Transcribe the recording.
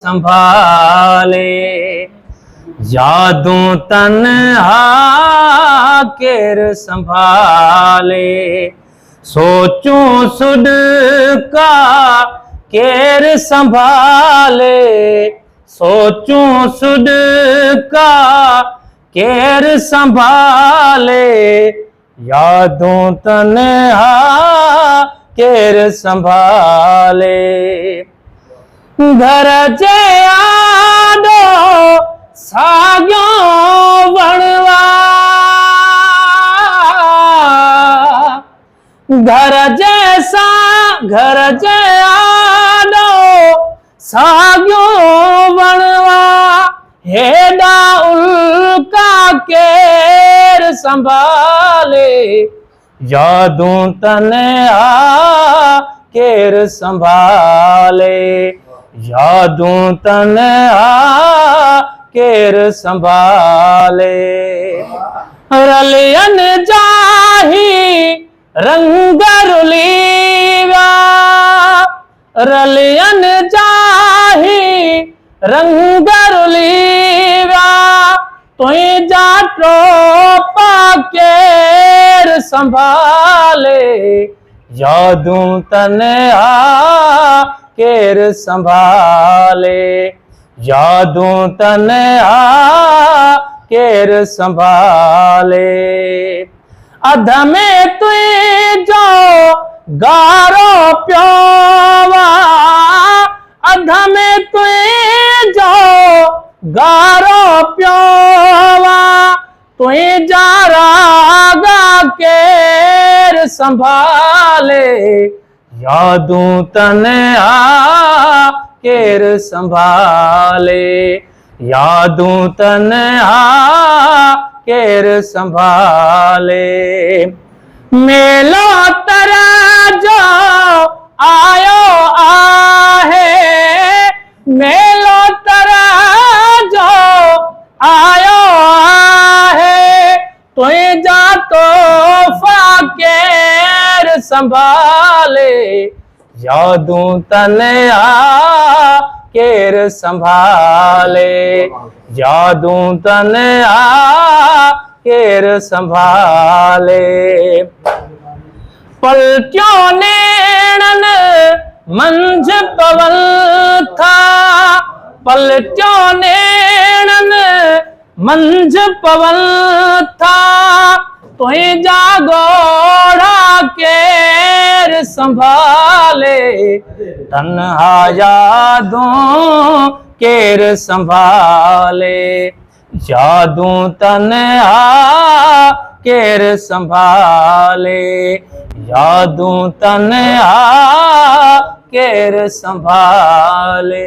संभाले यादों तन्हा केर संभाले। सोचूं सुड का केर संभाले, सोचूं सुड का केर संभाले। यादों तन्हा केर संभाले। घर जे आडो साॻियो वणवा, घर जे आडो साॻियो वणवा। हेॾा उल्का केर संभाले, यादूं तन्हा केर संभाले। यादूं तन्हा केर संभाले। रलियन जाही रंग रुलीवा, रलियन जाही रंग रुलीवा। तुझा टोपा केर संभाले, यादूं तन्हा केर संभाले। यादूं तन्हा केर संभाले। अध में तुझो गारो प्योवा, अध में तुझो गारो प्योवा। तुझा रागा केर संभाले, यादूं तन्हा केर संभाले। यादूं तन्हा केर संभाले। मेलो तराजो आयो आहे, मेलो तराजो आयो आहे। तुझा तोहफा केर संभाले, यादूं तन्हा केर संभाले। यादूं तन्हा केर संभाले। पलटियों नेणन मंझ पवन था, पलटियों नेणन मंझ पवन था। तुझा घोड़ा केर संभाले, तन्हा यादूं केर संभाले। यादूं तन्हा केर संभाले। यादूं तन्हा केर संभाले।